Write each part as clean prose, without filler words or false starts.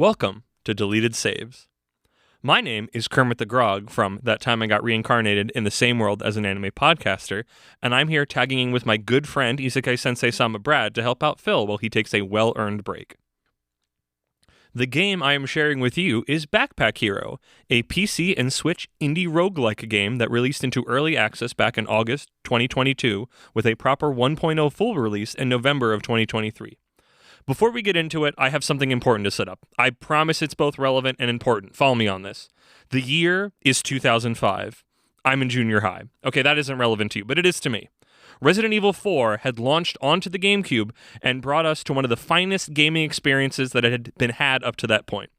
Welcome to Deleted Saves. My name is Kermit the Grog from That Time I Got Reincarnated in the Same World as an Anime Podcaster, and I'm here tagging with my good friend Isekai Sensei Sama Brad to help out Phil while he takes a well-earned break. The game I am sharing with you is Backpack Hero, a PC and Switch indie roguelike game that released into early access back in August 2022 with a proper 1.0 full release in November of 2023. Before we get into it, I have something important to set up. I promise it's both relevant and important. Follow me on this. The year is 2005. I'm in junior high. Okay, that isn't relevant to you, but it is to me. Resident Evil 4 had launched onto the GameCube and brought us to one of the finest gaming experiences that had been had up to that point.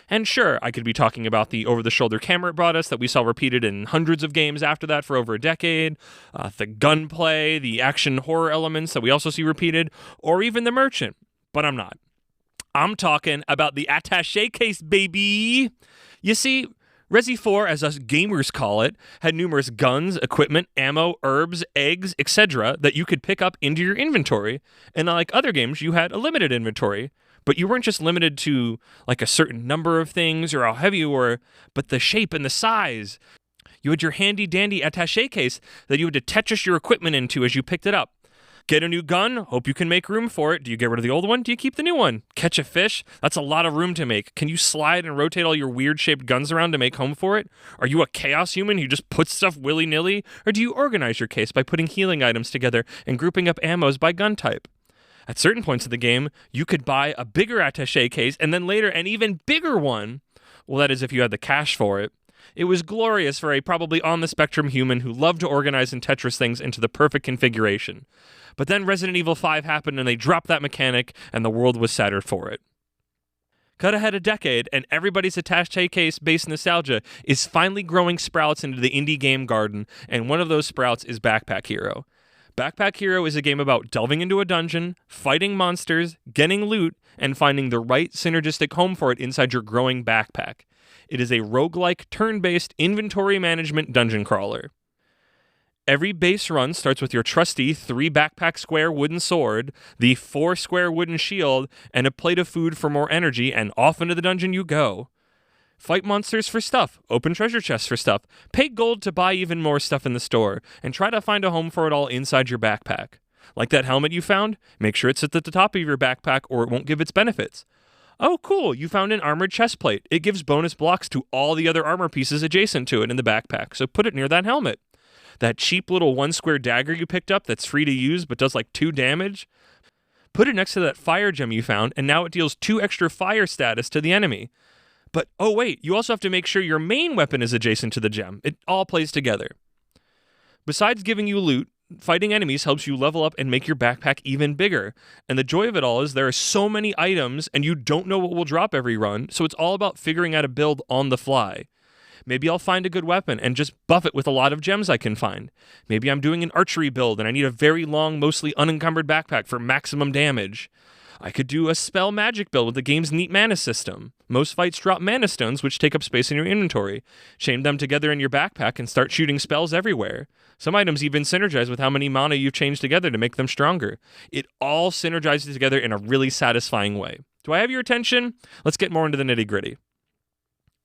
And sure, I could be talking about the over-the-shoulder camera it brought us that we saw repeated in hundreds of games after that for over a decade, the gunplay, the action horror elements that we also see repeated, or even the merchant. But I'm not. I'm talking about the attaché case, baby. You see, Resi 4, as us gamers call it, had numerous guns, equipment, ammo, herbs, eggs, etc. that you could pick up into your inventory. And like other games, you had a limited inventory. But you weren't just limited to like a certain number of things or how heavy you were, but the shape and the size. You had your handy-dandy attaché case that you had to Tetris your equipment into as you picked it up. Get a new gun, hope you can make room for it. Do you get rid of the old one? Do you keep the new one? Catch a fish? That's a lot of room to make. Can you slide and rotate all your weird-shaped guns around to make home for it? Are you a chaos human who just puts stuff willy-nilly? Or do you organize your case by putting healing items together and grouping up ammos by gun type? At certain points of the game, you could buy a bigger attaché case and then later an even bigger one. Well, that is if you had the cash for it. It was glorious for a probably on-the-spectrum human who loved to organize and Tetris things into the perfect configuration. But then Resident Evil 5 happened and they dropped that mechanic and the world was sadder for it. Cut ahead a decade and everybody's attaché case-based nostalgia is finally growing sprouts into the indie game garden, and one of those sprouts is Backpack Hero. Backpack Hero is a game about delving into a dungeon, fighting monsters, getting loot, and finding the right synergistic home for it inside your growing backpack. It is a roguelike, turn-based inventory management dungeon crawler. Every base run starts with your trusty 3-backpack square wooden sword, the 4-square wooden shield, and a plate of food for more energy, and off into the dungeon you go. Fight monsters for stuff, open treasure chests for stuff, pay gold to buy even more stuff in the store, and try to find a home for it all inside your backpack. Like that helmet you found? Make sure it sits at the top of your backpack or it won't give its benefits. Oh, cool, you found an armored chest plate. It gives bonus blocks to all the other armor pieces adjacent to it in the backpack, so put it near that helmet. That cheap little 1-square dagger you picked up that's free to use but does like 2 damage? Put it next to that fire gem you found, and now it deals 2 extra fire status to the enemy. But, oh wait, you also have to make sure your main weapon is adjacent to the gem. It all plays together. Besides giving you loot, fighting enemies helps you level up and make your backpack even bigger. And the joy of it all is there are so many items and you don't know what will drop every run, so it's all about figuring out a build on the fly. Maybe I'll find a good weapon and just buff it with a lot of gems I can find. Maybe I'm doing an archery build and I need a very long, mostly unencumbered backpack for maximum damage. I could do a spell magic build with the game's neat mana system. Most fights drop mana stones, which take up space in your inventory. Chain them together in your backpack and start shooting spells everywhere. Some items even synergize with how many mana you've changed together to make them stronger. It all synergizes together in a really satisfying way. Do I have your attention? Let's get more into the nitty-gritty.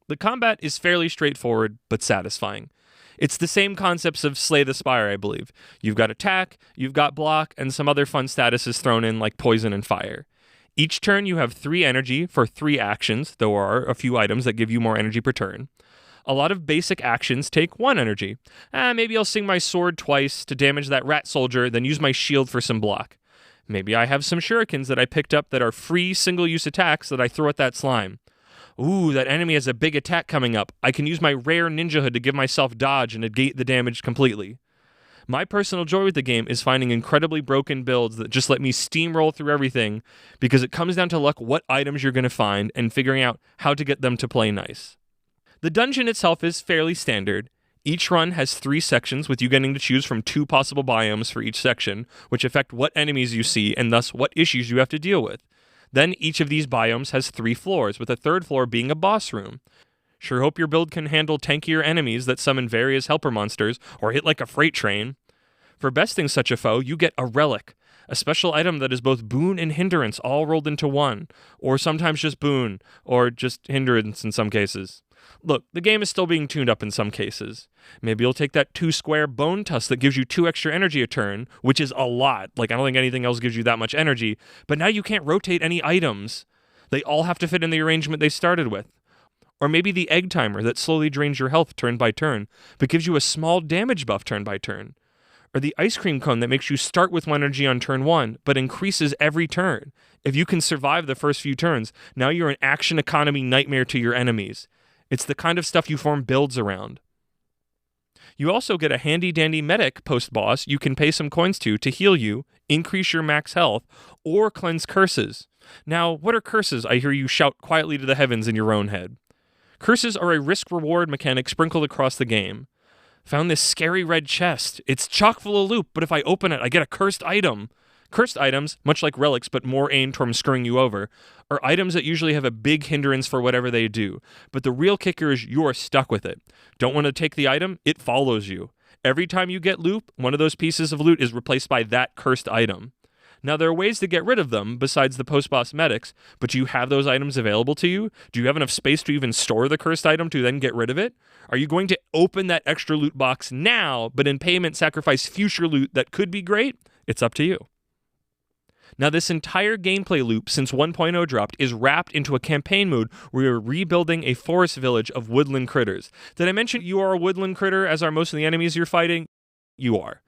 The combat is fairly straightforward, but satisfying. It's the same concepts of Slay the Spire, I believe. You've got attack, you've got block, and some other fun statuses thrown in like poison and fire. Each turn you have 3 energy for 3 actions, though there are a few items that give you more energy per turn. A lot of basic actions take 1 energy. Maybe I'll swing my sword twice to damage that rat soldier, then use my shield for some block. Maybe I have some shurikens that I picked up that are free single-use attacks that I throw at that slime. Ooh, that enemy has a big attack coming up. I can use my rare ninja hood to give myself dodge and negate the damage completely. My personal joy with the game is finding incredibly broken builds that just let me steamroll through everything because it comes down to luck what items you're going to find and figuring out how to get them to play nice. The dungeon itself is fairly standard. Each run has 3 sections with you getting to choose from 2 possible biomes for each section, which affect what enemies you see and thus what issues you have to deal with. Then each of these biomes has 3 floors, with the 3rd floor being a boss room. Sure hope your build can handle tankier enemies that summon various helper monsters or hit like a freight train. For besting such a foe, you get a relic, A special item that is both boon and hindrance all rolled into one, or sometimes just boon, or just hindrance in some cases. Look, the game is still being tuned up in some cases. Maybe you'll take that 2-square bone tusk that gives you 2 extra energy a turn, which is a lot. Like, I don't think anything else gives you that much energy, but now you can't rotate any items. They all have to fit in the arrangement they started with. Or maybe the egg timer that slowly drains your health turn by turn, but gives you a small damage buff turn by turn. Or the ice cream cone that makes you start with 1 energy on turn 1, but increases every turn. If you can survive the first few turns, now you're an action economy nightmare to your enemies. It's the kind of stuff you form builds around. You also get a handy-dandy medic post-boss you can pay some coins to heal you, increase your max health, or cleanse curses. Now, what are curses? I hear you shout quietly to the heavens in your own head. Curses are a risk-reward mechanic sprinkled across the game. Found this scary red chest. It's chock full of loot, but if I open it, I get a cursed item. Cursed items, much like relics but more aimed towards screwing you over, are items that usually have a big hindrance for whatever they do. But the real kicker is you're stuck with it. Don't want to take the item? It follows you. Every time you get loot, one of those pieces of loot is replaced by that cursed item. Now, there are ways to get rid of them besides the post-boss medics, but do you have those items available to you? Do you have enough space to even store the cursed item to then get rid of it? Are you going to open that extra loot box now, but in payment sacrifice future loot that could be great? It's up to you. Now, this entire gameplay loop since 1.0 dropped is wrapped into a campaign mode where you're rebuilding a forest village of woodland critters. Did I mention you are a woodland critter, as are most of the enemies you're fighting? You are.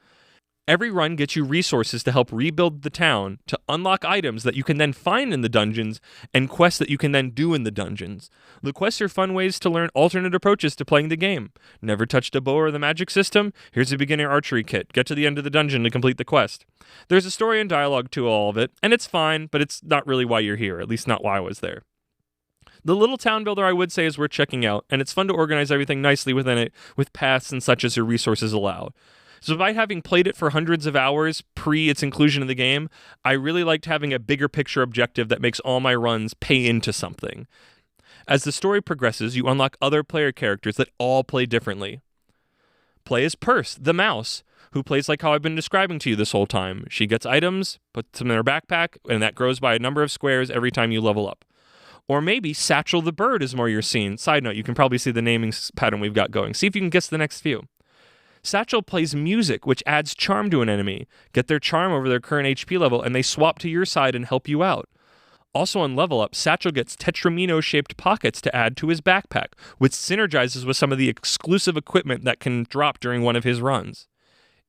Every run gets you resources to help rebuild the town, to unlock items that you can then find in the dungeons, and quests that you can then do in the dungeons. The quests are fun ways to learn alternate approaches to playing the game. Never touched a bow or the magic system? Here's a beginner archery kit. Get to the end of the dungeon to complete the quest. There's a story and dialogue to all of it, and it's fine, but it's not really why you're here, at least not why I was there. The little town builder, I would say, is worth checking out, and it's fun to organize everything nicely within it, with paths and such as your resources allow. So by having played it for hundreds of hours pre its inclusion in the game, I really liked having a bigger picture objective that makes all my runs pay into something. As the story progresses, you unlock other player characters that all play differently. Play as Purse, the mouse, who plays like how I've been describing to you this whole time. She gets items, puts them in her backpack, and that grows by a number of squares every time you level up. Or maybe Satchel the bird is more your scene. Side note, you can probably see the naming pattern we've got going. See if you can guess the next few. Satchel plays music, which adds charm to an enemy. Get their charm over their current HP level, and they swap to your side and help you out. Also on level up, Satchel gets Tetramino-shaped pockets to add to his backpack, which synergizes with some of the exclusive equipment that can drop during one of his runs.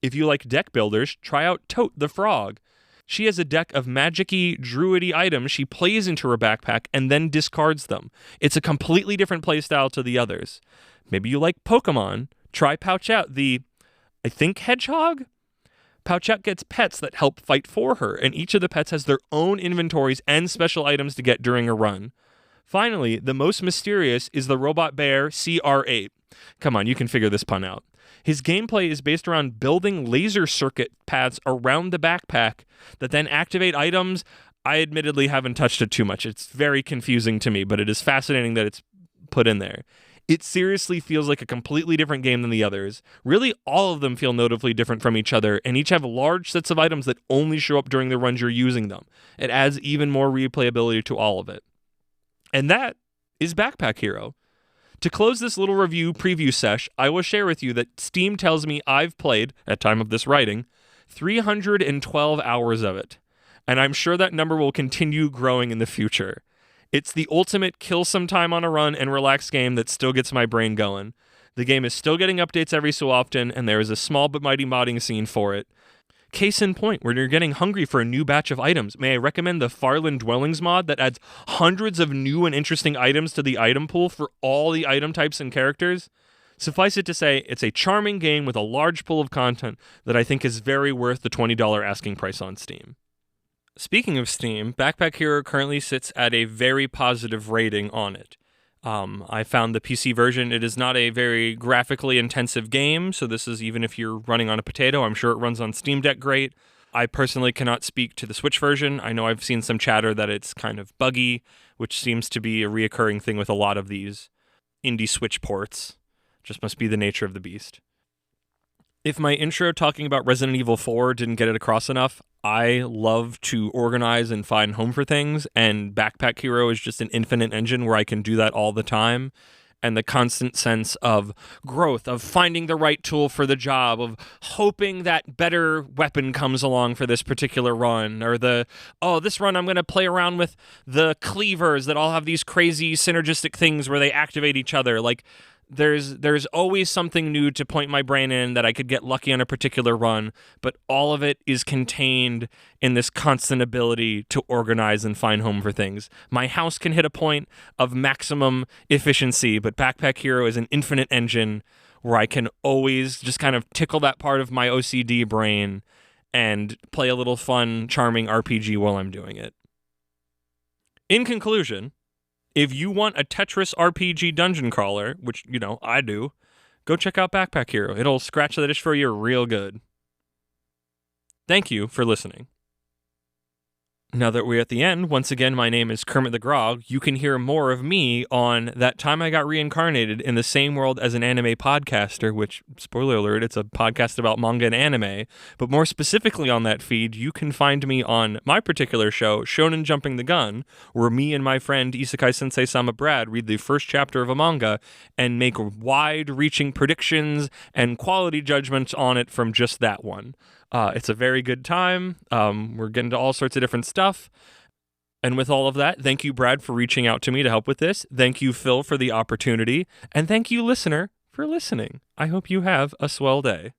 If you like deck builders, try out Tote the frog. She has a deck of magic-y, druid-y items she plays into her backpack and then discards them. It's a completely different playstyle to the others. Maybe you like Pokemon. Try Pouch Out, the, I think, hedgehog? Pouch Out gets pets that help fight for her, and each of the pets has their own inventories and special items to get during a run. Finally, the most mysterious is the robot bear CR8. Come on, you can figure this pun out. His gameplay is based around building laser circuit paths around the backpack that then activate items. I admittedly haven't touched it too much. It's very confusing to me, but it is fascinating that it's put in there. It seriously feels like a completely different game than the others. Really, all of them feel notably different from each other, and each have large sets of items that only show up during the runs you're using them. It adds even more replayability to all of it. And that is Backpack Hero. To close this little review preview sesh, I will share with you that Steam tells me I've played, at time of this writing, 312 hours of it. And I'm sure that number will continue growing in the future. It's the ultimate kill some time on a run and relax game that still gets my brain going. The game is still getting updates every so often, and there is a small but mighty modding scene for it. Case in point, when you're getting hungry for a new batch of items, may I recommend the Farland Dwellings mod that adds hundreds of new and interesting items to the item pool for all the item types and characters? Suffice it to say, it's a charming game with a large pool of content that I think is very worth the $20 asking price on Steam. Speaking of Steam, Backpack Hero currently sits at a very positive rating on it. I found the PC version. It is not a very graphically intensive game, so this is even if you're running on a potato, I'm sure it runs on Steam Deck great. I personally cannot speak to the Switch version. I know I've seen some chatter that it's kind of buggy, which seems to be a reoccurring thing with a lot of these indie Switch ports. Just must be the nature of the beast. If my intro talking about Resident Evil 4 didn't get it across enough, I love to organize and find home for things, and Backpack Hero is just an infinite engine where I can do that all the time. And the constant sense of growth, of finding the right tool for the job, of hoping that better weapon comes along for this particular run, or this run I'm going to play around with the cleavers that all have these crazy synergistic things where they activate each other. Like, there's always something new to point my brain in that I could get lucky on a particular run, but all of it is contained in this constant ability to organize and find home for things. My house can hit a point of maximum efficiency, but Backpack Hero is an infinite engine where I can always just kind of tickle that part of my OCD brain and play a little fun, charming RPG while I'm doing it. In conclusion, if you want a Tetris RPG dungeon crawler, which, I do, go check out Backpack Hero. It'll scratch that itch for you real good. Thank you for listening. Now that we're at the end, once again, my name is Kermit the Grog. You can hear more of me on That Time I Got Reincarnated in the Same World as an Anime Podcaster, which, spoiler alert, it's a podcast about manga and anime. But more specifically on that feed, you can find me on my particular show, Shonen Jumping The Gun, where me and my friend Isekai Sensei Sama Brad read the first chapter of a manga and make wide-reaching predictions and quality judgments on it from just that one. It's a very good time. We're getting to all sorts of different stuff. And with all of that, thank you, Brad, for reaching out to me to help with this. Thank you, Phil, for the opportunity. And thank you, listener, for listening. I hope you have a swell day.